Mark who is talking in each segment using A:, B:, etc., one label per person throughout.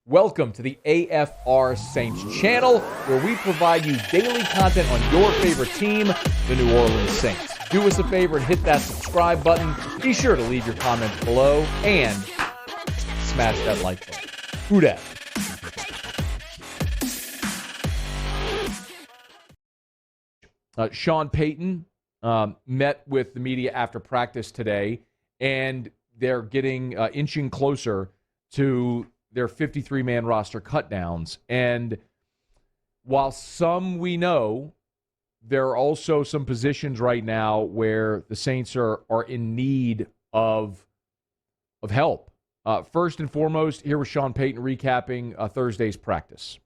A: Welcome to the AFR Saints channel, where we provide you daily content on your favorite team, the New Orleans Saints. Do us a favor and hit that subscribe button. Be sure to leave your comments below and smash that like button. Who dat? Sean Payton met with the media after practice today, and they're getting inching closer to their 53-man roster cutdowns. And while some we know, there are also some positions right now where the Saints are in need of help. First and foremost, here was Sean Payton recapping Thursday's practice.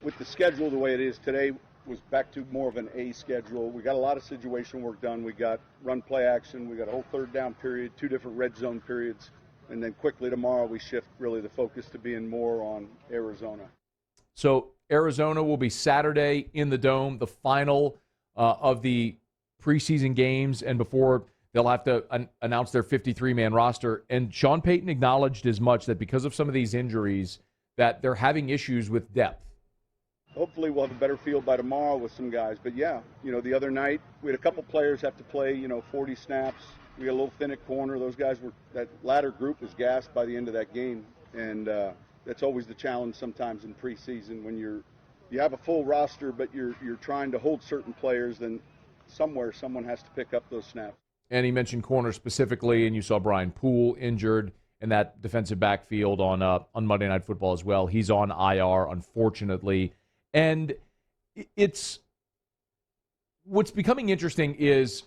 B: With the schedule the way it is today, was back to more of an A schedule. We got a lot of situation work done. We got run play action. We got a whole third down period, 2 different red zone periods. And then quickly tomorrow we shift really the focus to being more on Arizona.
A: So Arizona will be Saturday in the Dome, the final of the preseason games, and before they'll have to announce their 53-man roster. And Sean Payton acknowledged as much that because of some of these injuries that they're having issues with depth.
B: Hopefully we'll have a better field by tomorrow with some guys. But, yeah, the other night we had a couple players have to play, 40 snaps. We got a little thin at corner. Those guys that latter group was gassed by the end of that game. And that's always the challenge sometimes in preseason when you have a full roster, but you're trying to hold certain players, then somewhere someone has to pick up those snaps.
A: And he mentioned corner specifically, and you saw Brian Poole injured in that defensive backfield on Monday Night Football as well. He's on IR, unfortunately. And it's what's becoming interesting is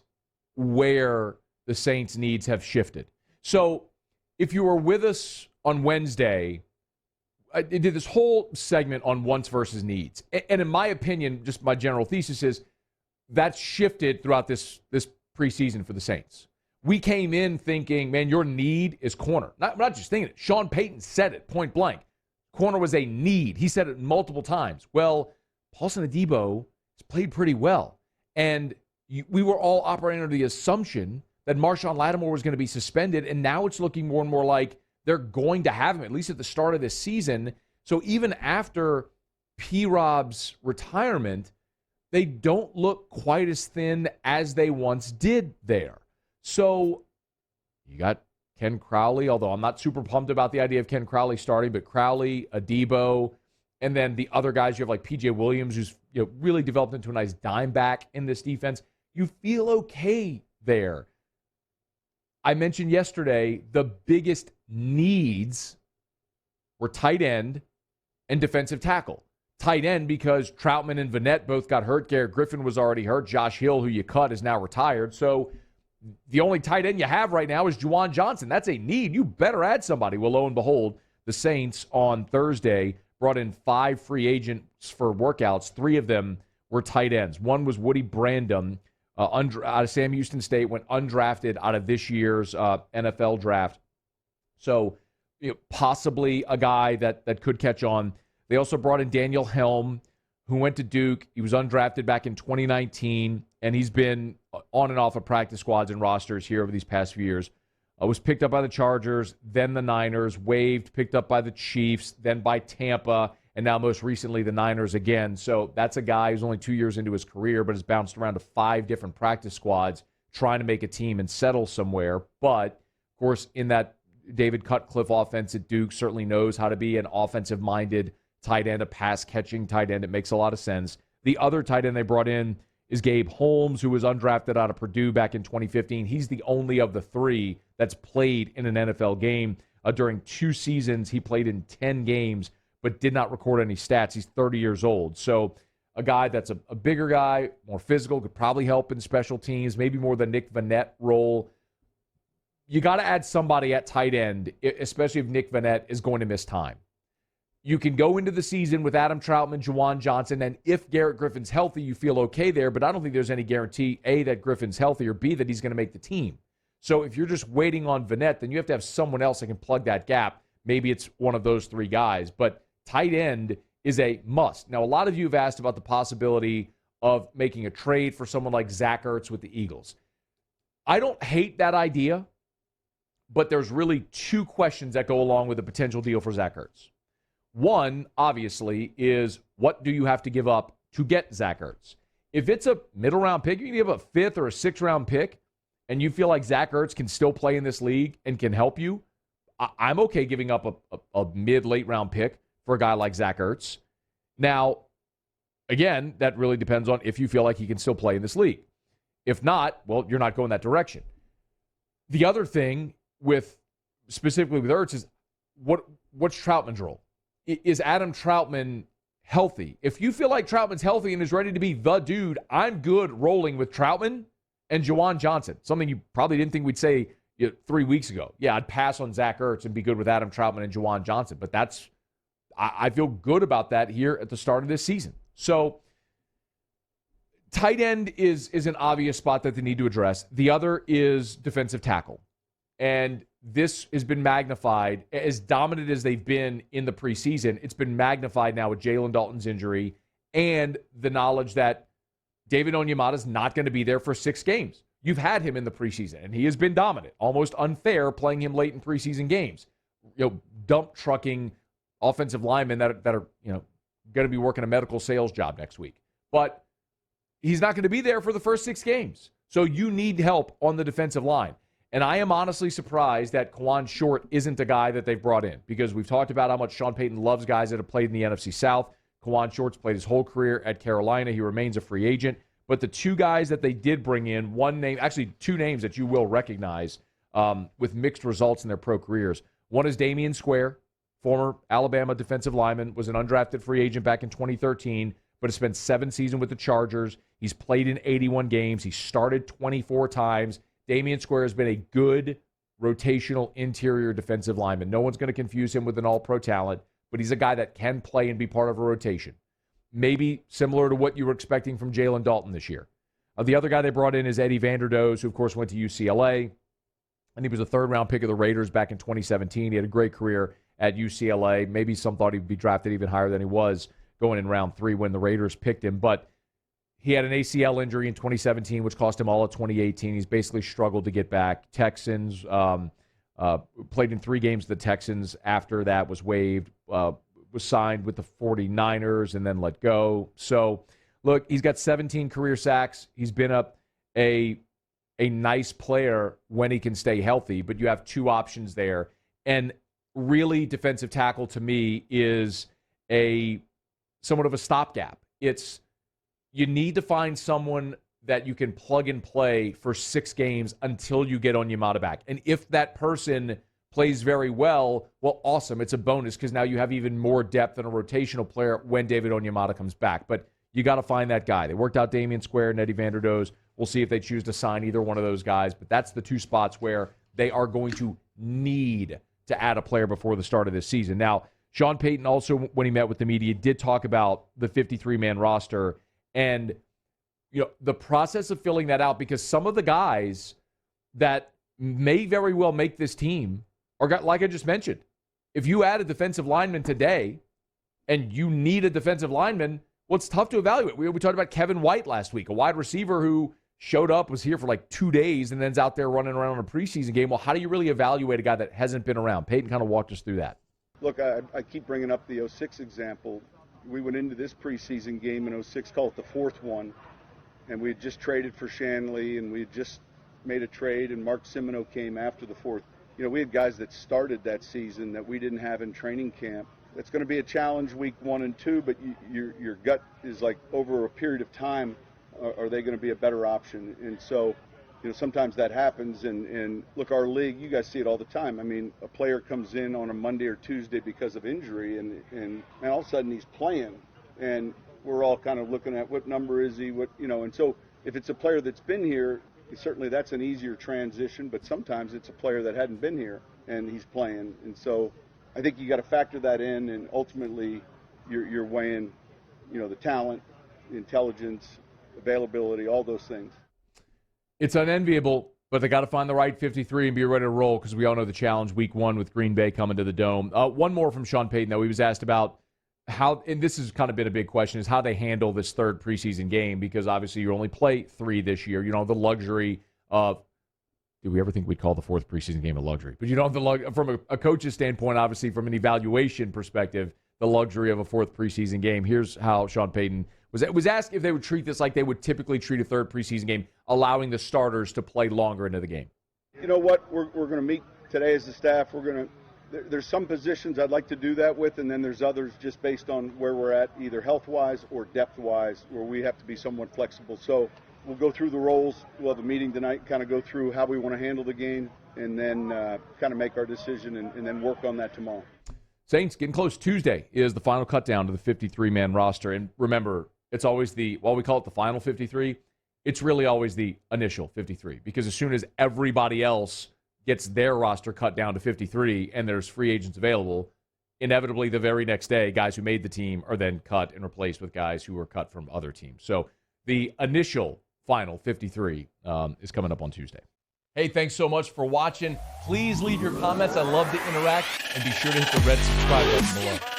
A: where the Saints' needs have shifted. So if you were with us on Wednesday, I did this whole segment on wants versus needs. And in my opinion, just my general thesis is that's shifted throughout this preseason for the Saints. We came in thinking, man, your need is corner. Not just thinking it. Sean Payton said it point blank. Corner was a need. He said it multiple times. Well, Paulson Adebo has played pretty well. And we were all operating under the assumption that Marshawn Lattimore was going to be suspended, and now it's looking more and more like they're going to have him, at least at the start of this season. So even after P-Rob's retirement, they don't look quite as thin as they once did there. So you got Ken Crowley, although I'm not super pumped about the idea of Ken Crowley starting, but Crowley, Adebo, and then the other guys, you have like P.J. Williams, who's really developed into a nice dime back in this defense. You feel okay there. I mentioned yesterday the biggest needs were tight end and defensive tackle. Tight end because Troutman and Vanette both got hurt. Garrett Griffin was already hurt. Josh Hill, who you cut, is now retired. So the only tight end you have right now is Juwan Johnson. That's a need. You better add somebody. Well, lo and behold, the Saints on Thursday brought in 5 free agents for workouts. 3 of them were tight ends. One was Woody Brandom, out of Sam Houston State, went undrafted out of this year's NFL draft. So possibly a guy that could catch on. They also brought in Daniel Helm, who went to Duke. He was undrafted back in 2019, and he's been on and off of practice squads and rosters here over these past few years. Was picked up by the Chargers, then the Niners, waived, picked up by the Chiefs, then by Tampa, and now most recently the Niners again. So that's a guy who's only 2 years into his career, but has bounced around to 5 different practice squads trying to make a team and settle somewhere. But, of course, in that David Cutcliffe offense at Duke, certainly knows how to be an offensive-minded tight end, a pass-catching tight end. It makes a lot of sense. The other tight end they brought in is Gabe Holmes, who was undrafted out of Purdue back in 2015. He's the only of the 3 that's played in an NFL game. During 2 seasons, he played in 10 games, but did not record any stats. He's 30 years old. So a guy that's a bigger guy, more physical, could probably help in special teams, maybe more the Nick Vanette role. You got to add somebody at tight end, especially if Nick Vanette is going to miss time. You can go into the season with Adam Troutman, Juwan Johnson, and if Garrett Griffin's healthy, you feel okay there, but I don't think there's any guarantee, A, that Griffin's healthy, or B, that he's going to make the team. So if you're just waiting on Vanette, then you have to have someone else that can plug that gap. Maybe it's one of those 3 guys, but tight end is a must. Now, a lot of you have asked about the possibility of making a trade for someone like Zach Ertz with the Eagles. I don't hate that idea, but there's really 2 questions that go along with a potential deal for Zach Ertz. One, obviously, is what do you have to give up to get Zach Ertz? If it's a middle-round pick, you can give a 5th or a 6th-round pick, and you feel like Zach Ertz can still play in this league and can help you, I'm okay giving up a mid-late-round pick for a guy like Zach Ertz. Now, again, that really depends on if you feel like he can still play in this league. If not, well, you're not going that direction. The other thing specifically with Ertz is what's Troutman's role? Is Adam Troutman healthy? If you feel like Troutman's healthy and is ready to be the dude, I'm good rolling with Troutman and Juwan Johnson, something you probably didn't think we'd say 3 weeks ago. Yeah, I'd pass on Zach Ertz and be good with Adam Troutman and Juwan Johnson, but I feel good about that here at the start of this season. So tight end is an obvious spot that they need to address. The other is defensive tackle. And this has been magnified. As dominant as they've been in the preseason, it's been magnified now with Jalen Dalton's injury and the knowledge that David Onyemata is not going to be there for 6 games. You've had him in the preseason, and he has been dominant. Almost unfair playing him late in preseason games. Dump trucking offensive linemen that are going to be working a medical sales job next week. But he's not going to be there for the first 6 games. So you need help on the defensive line. And I am honestly surprised that Kawan Short isn't a guy that they've brought in, because we've talked about how much Sean Payton loves guys that have played in the NFC South. Kawan Short's played his whole career at Carolina. He remains a free agent. But the 2 guys that they did bring in, 2 names that you will recognize with mixed results in their pro careers. One is Damien Square, former Alabama defensive lineman, was an undrafted free agent back in 2013, but has spent 7 seasons with the Chargers. He's played in 81 games. He started 24 times. Damien Square has been a good rotational interior defensive lineman. No one's going to confuse him with an all-pro talent, but he's a guy that can play and be part of a rotation. Maybe similar to what you were expecting from Jalen Dalton this year. The other guy they brought in is Eddie Vanderdose, who, of course, went to UCLA, and he was a 3rd-round pick of the Raiders back in 2017. He had a great career at UCLA. Maybe some thought he'd be drafted even higher than he was going in round 3 when the Raiders picked him, but he had an ACL injury in 2017, which cost him all of 2018. He's basically struggled to get back. Texans played in 3 games. The Texans after that was waived, was signed with the 49ers and then let go. So, look, he's got 17 career sacks. He's been a nice player when he can stay healthy, but you have 2 options there. And really, defensive tackle to me is somewhat of a stopgap. You need to find someone that you can plug and play for 6 games until you get Onyemata back. And if that person plays very well, awesome. It's a bonus because now you have even more depth than a rotational player when David Onyemata comes back. But you got to find that guy. They worked out Damien Square and Eddie Vanderdose. We'll see if they choose to sign either one of those guys. But that's the 2 spots where they are going to need to add a player before the start of this season. Now, Sean Payton also, when he met with the media, did talk about the 53-man roster and the process of filling that out, because some of the guys that may very well make this team are, like I just mentioned, if you add a defensive lineman today and you need a defensive lineman, it's tough to evaluate. We talked about Kevin White last week, a wide receiver who showed up, was here for like 2 days, and then's out there running around in a preseason game. Well, how do you really evaluate a guy that hasn't been around? Peyton kind of walked us through that.
B: Look, I keep bringing up the 06 example. We went into this preseason game in 06, call it the 4th one, and we had just traded for Shanley, and we had just made a trade, and Mark Simino came after the 4th. We had guys that started that season that we didn't have in training camp. That's going to be a challenge week 1 and 2, but your gut is like, over a period of time, are they going to be a better option? And so, sometimes that happens. And look, our league, you guys see it all the time. I mean, a player comes in on a Monday or Tuesday because of injury, and all of a sudden he's playing. And we're all kind of looking at what number is he, and so if it's a player that's been here, certainly that's an easier transition, but sometimes it's a player that hadn't been here and he's playing. And so I think you got to factor that in, and ultimately you're weighing, the talent, the intelligence, availability, all those things.
A: It's unenviable, but they got to find the right 53 and be ready to roll, because we all know the challenge week 1 with Green Bay coming to the Dome. One more from Sean Payton, though. He was asked about how, and this has kind of been a big question, is how they handle this 3rd preseason game, because obviously you only play 3 this year. You don't have the luxury of, did we ever think we'd call the 4th preseason game a luxury? But you don't have from a coach's standpoint, obviously from an evaluation perspective, the luxury of a fourth preseason game. Here's how Sean Payton was asked if they would treat this like they would typically treat a third preseason game, allowing the starters to play longer into the game.
B: You know what? We're going to meet today as a staff. There's some positions I'd like to do that with, and then there's others just based on where we're at, either health-wise or depth-wise, where we have to be somewhat flexible. So we'll go through the roles. We'll have a meeting tonight, kind of go through how we want to handle the game, and then kind of make our decision and then work on that tomorrow.
A: Saints getting close. Tuesday is the final cut down to the 53-man roster. And remember, it's always while we call it the final 53, it's really always the initial 53. Because as soon as everybody else gets their roster cut down to 53 and there's free agents available, inevitably the very next day, guys who made the team are then cut and replaced with guys who were cut from other teams. So the initial final 53 is coming up on Tuesday. Hey, thanks so much for watching. Please leave your comments. I love to interact. And be sure to hit the red subscribe button below.